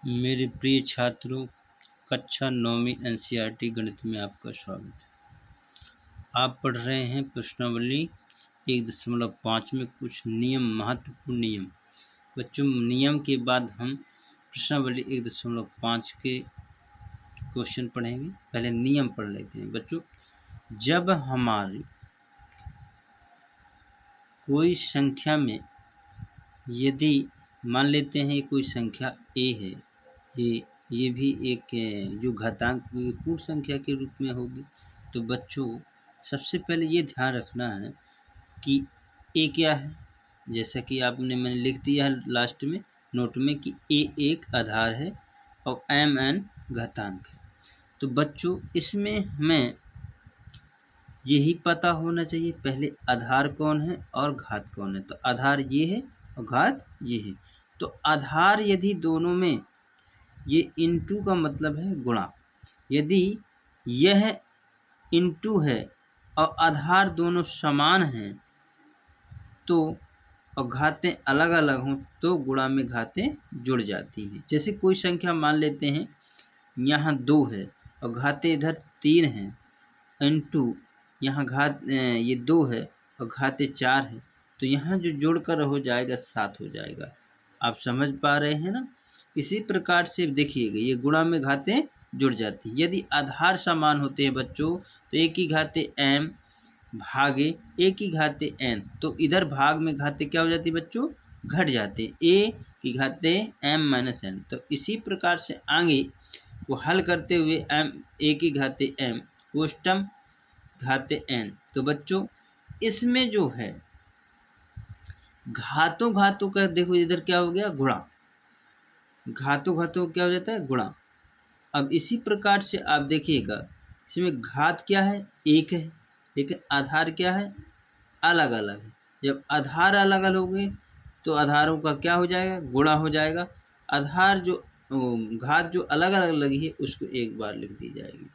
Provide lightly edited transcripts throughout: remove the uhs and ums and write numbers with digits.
मेरे प्रिय छात्रों, कक्षा 9वीं एनसीईआरटी गणित में आपका स्वागत है। आप पढ़ रहे हैं प्रश्नावली 1.5 में कुछ नियम, महत्वपूर्ण नियम। बच्चों, नियम के बाद हम प्रश्नावली 1.5 के क्वेश्चन पढ़ेंगे। पहले नियम पढ़ लेते हैं। बच्चों, जब हमारी कोई संख्या में, यदि मान लेते हैं कोई संख्या ए है, ये भी एक जो घातांक की पूर्ण संख्या के रूप में होगी, तो बच्चों सबसे पहले ये ध्यान रखना है कि ए क्या है। जैसा कि मैंने लिख दिया है लास्ट में नोट में कि ए एक आधार है और एम एन घातांक है। तो बच्चों इसमें हमें यही पता होना चाहिए पहले आधार कौन है और घात कौन है। तो आधार ये है और घात ये है। तो आधार यदि दोनों में, ये इनटू का मतलब है गुणा, यदि यह इनटू है और आधार दोनों समान हैं तो और घातें अलग अलग हों तो गुणा में घातें जुड़ जाती हैं। जैसे कोई संख्या मान लेते हैं यहाँ 2 है और घातें इधर 3 हैं, इनटू यहाँ घात ये 2 है और घातें 4 है, तो यहाँ जो जोड़कर हो जाएगा 7 हो जाएगा। आप समझ पा रहे हैं ना। इसी प्रकार से देखिएगा ये गुणा में घातें जुड़ जाती हैं। यदि आधार समान होते हैं बच्चों तो एक की घातें m भागे एक की घातें n, तो इधर भाग में घातें क्या हो जाती बच्चों, घट जाते, a की घातें m माइनस n। तो इसी प्रकार से आगे को हल करते हुए a की घातें m कोष्टम घातें n। तो बच्चों इसमें जो है घातों घातों का देखो इधर क्या हो गया, गुणा, घातों घातों क्या हो जाता है, गुणा। अब इसी प्रकार से आप देखिएगा इसमें घात क्या है, एक है, लेकिन आधार क्या है, अलग अलग है। जब आधार अलग अलग होंगे तो आधारों का क्या हो जाएगा, गुणा हो जाएगा। आधार जो घात जो अलग अलग लगी है उसको एक बार लिख दी जाएगी।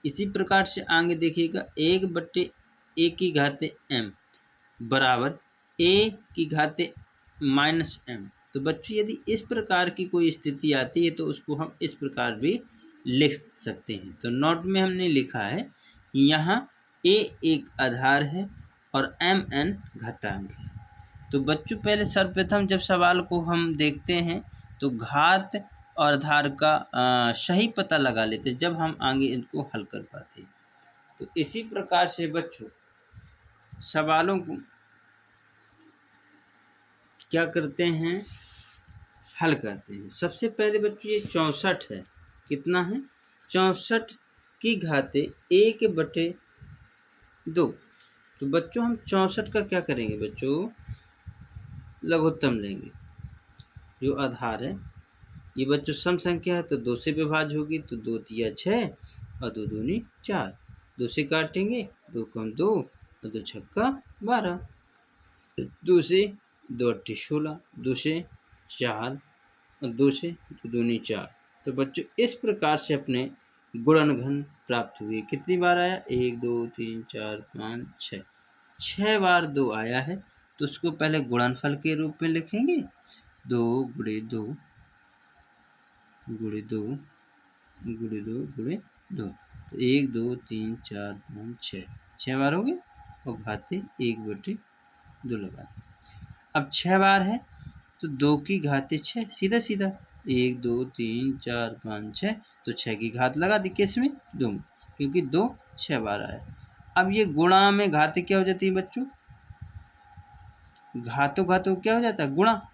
इसी प्रकार से आगे देखिएगा 1/a की घातें m बराबर a की घातें माइनस m। तो बच्चों यदि इस प्रकार की कोई स्थिति आती है तो उसको हम इस प्रकार भी लिख सकते हैं। तो नोट में हमने लिखा है कि यहाँ a एक आधार है और m n घातांक है। तो बच्चों पहले सर्वप्रथम जब सवाल को हम देखते हैं तो घात और आधार का सही पता लगा लेते हैं, जब हम आगे इनको हल कर पाते हैं। तो इसी प्रकार से बच्चों सवालों को क्या करते हैं, हल करते हैं। सबसे पहले बच्चों ये 64 है, कितना है, 64 की घातें 1/2। तो बच्चों हम 64 का क्या करेंगे बच्चों, लघुत्तम लेंगे। जो आधार है ये बच्चों सम संख्या है तो 2 से विभाज्य होगी, तो 2 तिया 6 और 2 दूनी 4, 2 से काटेंगे, 2 कम 2 और 2 छक्का 12, 2 से 2 अट्ठी 16, 2 से 4 और 2 से 2 दूनी 4। तो बच्चों इस प्रकार से अपने गुणनघन प्राप्त हुए। कितनी बार आया, 1 2 3 4 5 6, 6 बार 2 आया है। तो उसको पहले गुणनफल के रूप में लिखेंगे, 2 गुणे 2 गुणे 2 गुणे 2 गुणे 2। तो 1 2 3 4 5 6, 6 बार हो गए और घातें 1/2 लगा दें। अब 6 बार है तो 2 की घातें 6, सीधा सीधा 1 2 3 4 5 6, तो 6 की घात लगा दी, किस में, 2 में, क्योंकि 2 6 बार आया। अब ये गुणा में घातें क्या हो जाती है बच्चों, घातों घातों क्या हो जाता है, गुणा।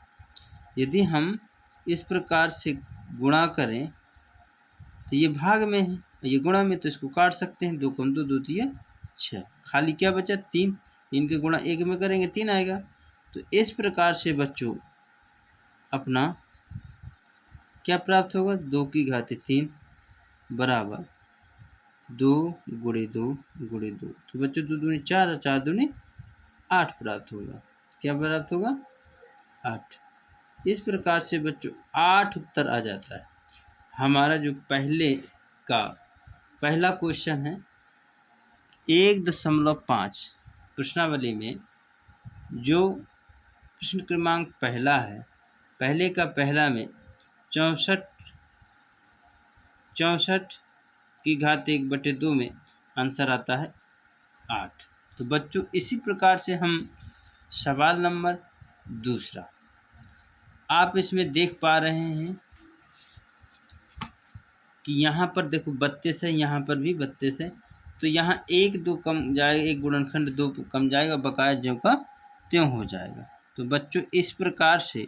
यदि हम इस प्रकार से गुणा करें तो ये भाग में है, ये गुणा में, तो इसको काट सकते हैं, 2 कम 2 2 तिया 6, खाली क्या बचा, 3, 3 के गुणा 1 में करेंगे 3 आएगा। तो इस प्रकार से बच्चों अपना क्या प्राप्त होगा, 2 की घातें 3 बराबर 2 गुणे 2 गुणे 2। तो बच्चों 2 दूनी 4 और 4 दूनी 8 प्राप्त होगा। क्या प्राप्त होगा, 8। इस प्रकार से बच्चों 8 उत्तर आ जाता है। हमारा जो पहला क्वेश्चन है 1.5 प्रश्नावली में, जो प्रश्न क्रमांक पहला है, पहले का पहला में 64 64 की घात 1/2 में आंसर आता है 8। तो बच्चों इसी प्रकार से हम सवाल नंबर दूसरा, आप इसमें देख पा रहे हैं कि यहाँ पर देखो 32 है, यहाँ पर भी 32 है, तो यहाँ 1-2 कम जाएगा, एक गुणनखंड 2 कम जाएगा, बकाया ज्यों का त्यों हो जाएगा। तो बच्चों इस प्रकार से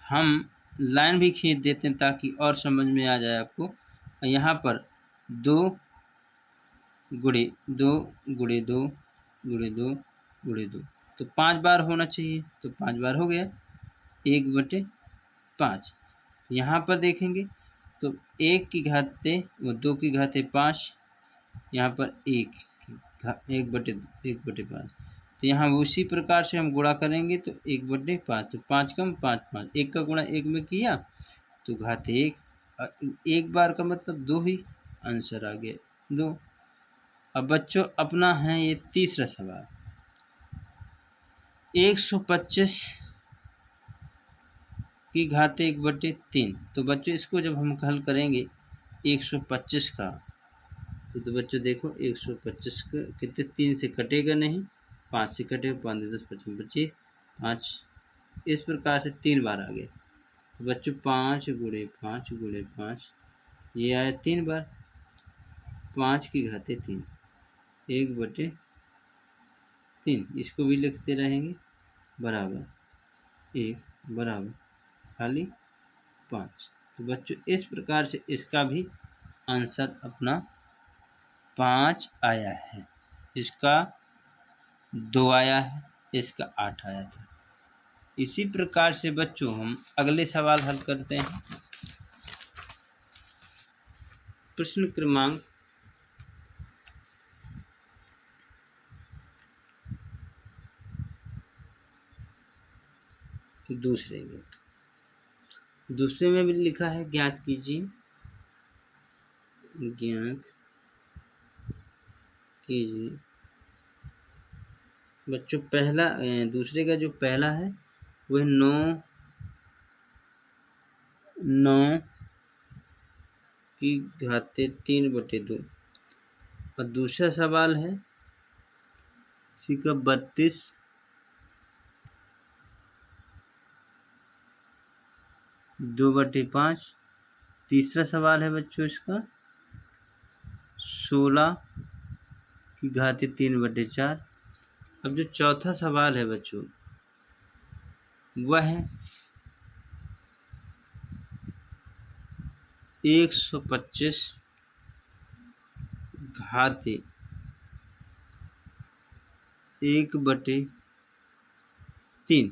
हम लाइन भी खींच देते हैं ताकि और समझ में आ जाए आपको। यहाँ पर 2 गुणे 2 गुणे 2 गुणे 2 गुणे 2, तो 5 बार होना चाहिए, तो 5 बार हो गया 1/5। यहाँ पर देखेंगे तो 1 की घाते 2 की घाते 5, यहाँ पर 1/5। तो यहाँ उसी प्रकार से हम गुणा करेंगे तो 1/5, तो 5 कम 5 5, 1 का गुणा 1 में किया तो घाते 1, एक बार का मतलब 2 ही, आंसर आ गया 2। अब बच्चों अपना है ये तीसरा सवाल, 125 की घाते 1/3। तो बच्चों इसको जब हम हल करेंगे 125 का, तो बच्चों देखो 125 का कितने, 3 से कटेगा नहीं, 5 से कटेगा, 5 10 25 25, 5 इस प्रकार से 3 बार आ गया। तो बच्चों 5 गुणे 5 गुणे 5 ये आया 3 बार, 5 की घाते 3, 1/3, इसको भी लिखते रहेंगे बराबर 1 बराबर खाली 5। तो बच्चों इस प्रकार से इसका भी आंसर अपना 5 आया है, इसका 2 आया है, इसका 8 आया था। इसी प्रकार से बच्चों हम अगले सवाल हल करते हैं। प्रश्न क्रमांक दूसरे में भी लिखा है ज्ञात कीजिए, बच्चों पहला दूसरे का जो पहला है वह 9 की घाते 3/2, और दूसरा सवाल है इसी का 32 2/5। तीसरा सवाल है बच्चों इसका 16 की घाते 3/4। अब जो चौथा सवाल है बच्चों वह है 125 घाते 1/3।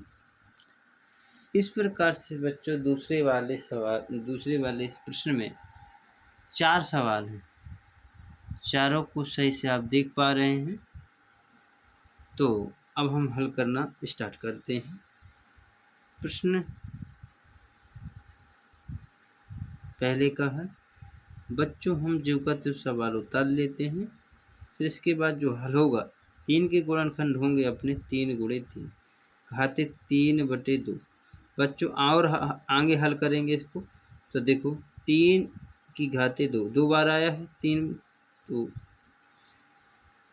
इस प्रकार से बच्चों दूसरे वाले इस प्रश्न में 4 सवाल हैं, चारों को सही से आप देख पा रहे हैं। तो अब हम हल करना स्टार्ट करते हैं। प्रश्न पहले का है बच्चों, हम जो का तो सवाल उतार लेते हैं, फिर इसके बाद जो हल होगा 3 के गुणनखंड होंगे अपने 3 गुणे 3 घाते 3/2। बच्चों और आगे हल करेंगे इसको, तो देखो 3 की घाते 2 बार आया है 3, तो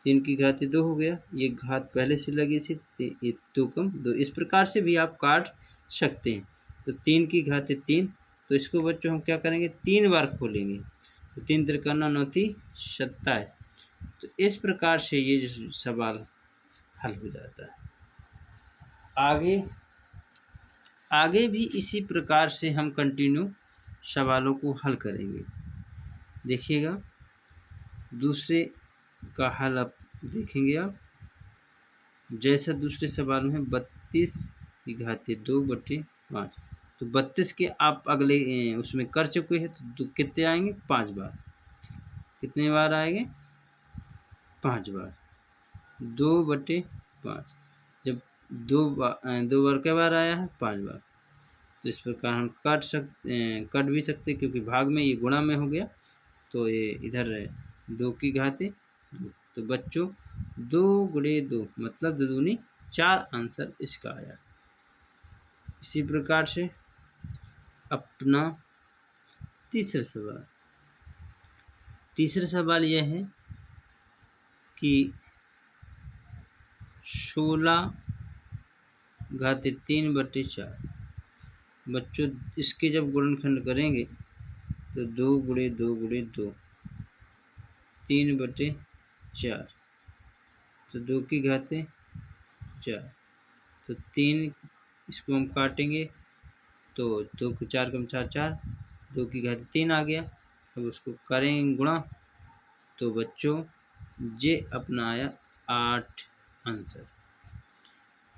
3 की घाते 2 हो गया, ये घात पहले से लगी थी, 2 कम 2, इस प्रकार से भी आप काट सकते हैं। तो 3 की घाते 3, तो इसको बच्चों हम क्या करेंगे 3 बार खोलेंगे, तो 3 त्रिकोण 9 27। तो इस प्रकार से ये जो सवाल हल हो जाता है। आगे भी इसी प्रकार से हम कंटिन्यू सवालों को हल करेंगे। देखिएगा दूसरे का हल आप देखेंगे, आप जैसा दूसरे सवाल में 32 की घाते 2/5, तो 32 के आप अगले उसमें कर चुके हैं, तो कितने आएंगे 5 बार, कितने बार आएंगे 5 बार, 2/5। जब 2 बार क्या बार आया है 5 बार, तो इस प्रकार हम कट भी सकते क्योंकि भाग में ये गुणा में हो गया, तो ये इधर 2 की घाते 2। तो बच्चों 2 गुणे 2 मतलब 2 दूनी 4 आंसर इसका आया। इसी प्रकार से अपना तीसरा सवाल तीसरा सवाल यह है कि 16/3/4। बच्चों इसके जब गुणनखंड करेंगे तो 2 × 2 × 2 3/4, तो 2 की घाते 4, तो 3 इसको हम काटेंगे तो 2 को 4 कम 4 4, 2 की घाते 3 आ गया। अब उसको करेंगे गुणा तो बच्चों ये अपना आया 8 आंसर।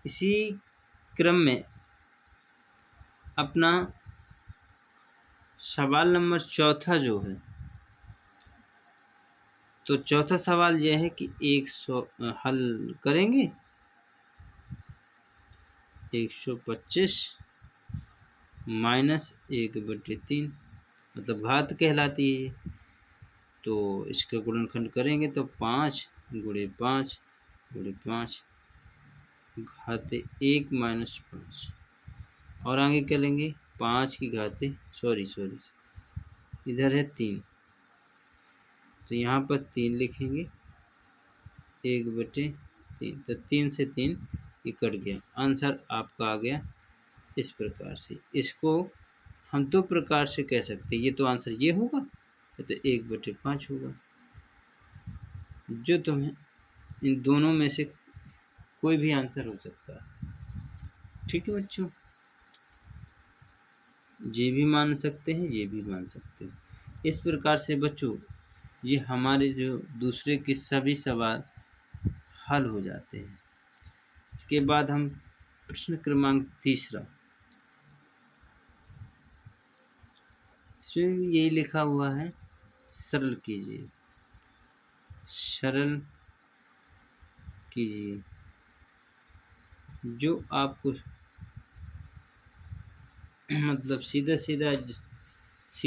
इसी क्रम में अपना सवाल नंबर चौथा जो है, तो चौथा सवाल यह है कि 100 हल करेंगे 125 - 1/3, मतलब घात कहलाती है। तो इसका गुणनखंड करेंगे तो 5 × 5 × 5 घाते 1 - 5, और आगे क्या लेंगे 5 की घाते सॉरी इधर है 3, तो यहाँ पर 3 लिखेंगे 1/3, तो 3 से 3 ये कट गया। आंसर आपका आ गया इस प्रकार से। इसको हम 2 प्रकार से कह सकते हैं, ये तो आंसर ये होगा, तो 1/5 होगा। जो तुम्हें इन दोनों में से कोई भी आंसर हो सकता है। ठीक है बच्चों, ये भी मान सकते हैं, ये भी मान सकते हैं। इस प्रकार से बच्चों ये हमारे जो दूसरे के सभी सवाल हल हो जाते हैं। इसके बाद हम प्रश्न क्रमांक 3, इसमें भी यही लिखा हुआ है, सरल कीजिए, सरल कीजिए। जो आपको मतलब सीधे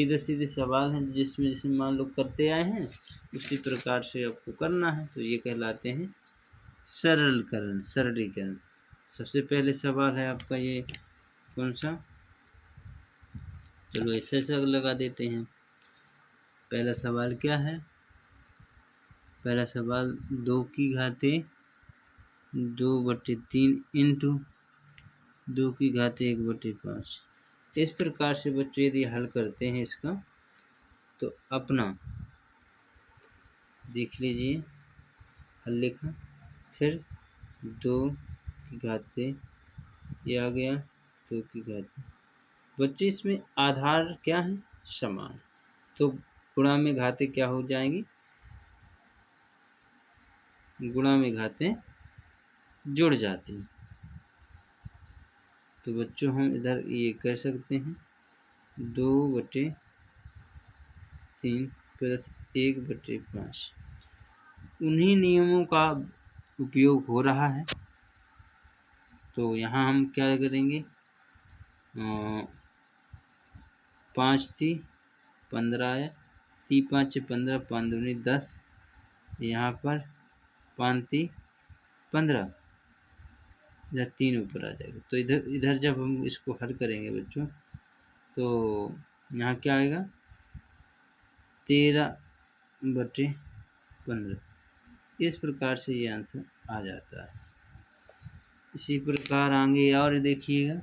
सीधे सवाल हैं जिसमें मान लो करते आए हैं, उसी प्रकार से आपको करना है, तो ये कहलाते हैं सरलीकरण। सबसे पहले सवाल है आपका ये कौन सा, चलो ऐसा लगा देते हैं। पहला सवाल क्या है, पहला सवाल 2 की घाते 2/3 इंटू 2 की घाते 1/5। इस प्रकार से बच्चों यदि हल करते हैं इसका, तो अपना देख लीजिए हल लिखा, फिर 2 की घाते ये आ गया 2 की घाते। बच्चों इसमें आधार क्या है, समान, तो गुणा में घाते क्या हो जाएंगी, गुणा में घाते जुड़ जाती हैं। तो बच्चों हम इधर ये कह सकते हैं 2/3 + 1/5। उन्हीं नियमों का उपयोग हो रहा है। तो यहाँ हम क्या करेंगे, 5 × 15 है, 3 × 5 = 15, 5 × 2 = 10, यहाँ पर 5 × 3 = 15, इधर 3 ऊपर आ जाएगा। तो इधर जब हम इसको हल करेंगे बच्चों, तो यहाँ क्या आएगा 13/15। इस प्रकार से ये आंसर आ जाता है। इसी प्रकार आगे और देखिएगा,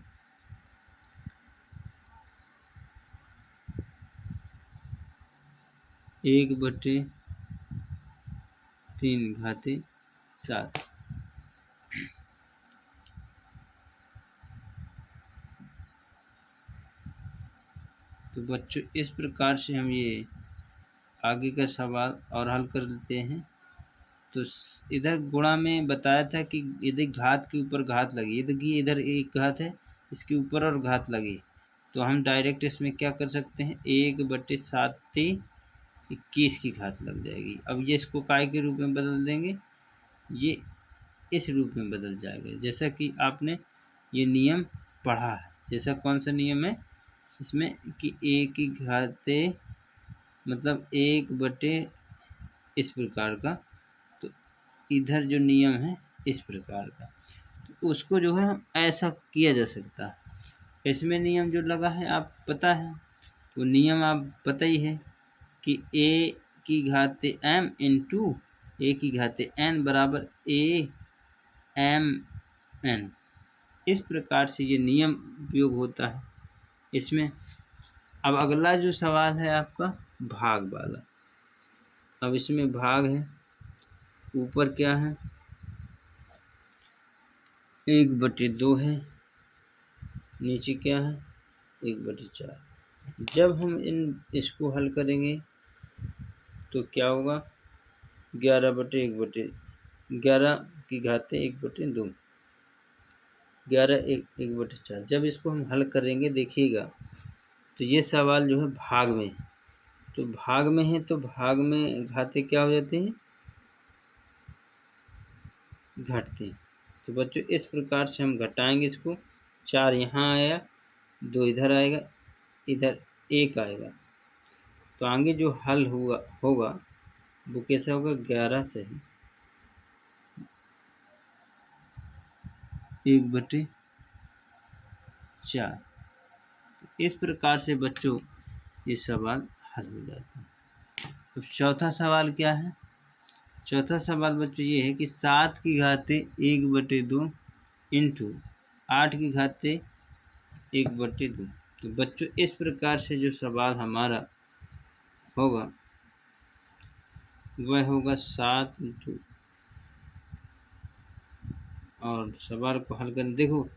1/3 7। तो बच्चों इस प्रकार से हम ये आगे का सवाल और हल कर लेते हैं। तो इधर गुणा में बताया था कि यदि घात के ऊपर घात लगी, यदि इधर एक घात है इसके ऊपर और घात लगी, तो हम डायरेक्ट इसमें क्या कर सकते हैं, 1/7 = 21 की घात लग जाएगी। अब ये इसको काय के रूप में बदल देंगे, ये इस रूप में बदल जाएगा, जैसा कि आपने ये नियम पढ़ा है। जैसा कौन सा नियम है इसमें कि 1 की घाते मतलब 1/, इस प्रकार का, तो इधर जो नियम है इस प्रकार का, तो उसको जो है हम ऐसा किया जा सकता है। इसमें नियम जो लगा है आप पता है, वो नियम आप पता ही है कि की घाते m इंटू a की घाते n बराबर a m n। इस प्रकार से ये नियम उपयोग होता है इसमें। अब अगला जो सवाल है आपका भाग वाला। अब इसमें भाग है, ऊपर क्या है 1/2 है, नीचे क्या है 1/4। जब हम इसको हल करेंगे तो क्या होगा 11 की घाते 1/2, 1/4। जब इसको हम हल करेंगे देखिएगा तो ये सवाल जो है भाग में है, तो भाग में है तो भाग में घाते क्या हो जाते हैं घटते हैं। तो बच्चों इस प्रकार से हम घटाएंगे इसको। 4 यहाँ आया, 2 इधर आएगा, इधर 1 आएगा, तो आगे जो हल होगा वो कैसे होगा 11 से 1/4। इस प्रकार से बच्चों ये सवाल हल हो जाता है। अब चौथा सवाल क्या है? चौथा सवाल बच्चों ये है कि 7 की घाते 1/2 इंटू 8 की घाते 1/2। तो बच्चों इस प्रकार से जो सवाल हमारा होगा वह होगा 7 इंटू, और सवाल को हल करें। देखो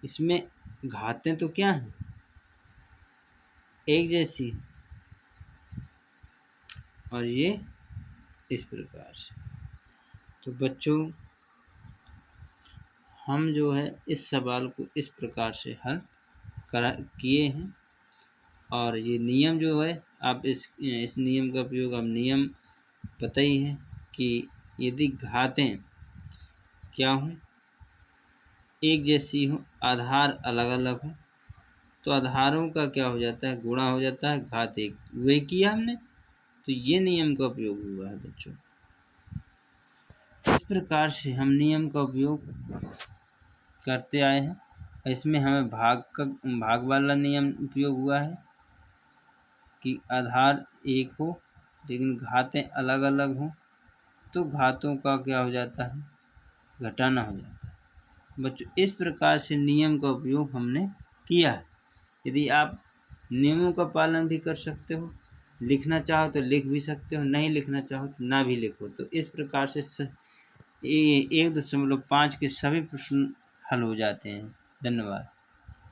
इसमें घातें तो क्या हैं एक जैसी, और ये इस प्रकार से। तो बच्चों हम जो है इस सवाल को इस प्रकार से हल किए हैं, और ये नियम जो है आप इस नियम का प्रयोग, अब नियम पता ही है कि यदि घातें क्या हों एक जैसी हों, आधार अलग अलग हों, तो आधारों का क्या हो जाता है गुणा हो जाता है घात 1। वही किया हमने, तो ये नियम का उपयोग हुआ है बच्चों। इस प्रकार से हम नियम का उपयोग करते आए हैं। इसमें हमें भाग वाला नियम उपयोग हुआ है कि आधार एक हो लेकिन घातें अलग अलग हों, तो घातों का क्या हो जाता है घटाना हो जाता है। बच्चों इस प्रकार से नियम का उपयोग हमने किया है। यदि आप नियमों का पालन भी कर सकते हो, लिखना चाहो तो लिख भी सकते हो, नहीं लिखना चाहो तो ना भी लिखो। तो इस प्रकार से 1.5 के सभी प्रश्न हल हो जाते हैं। धन्यवाद।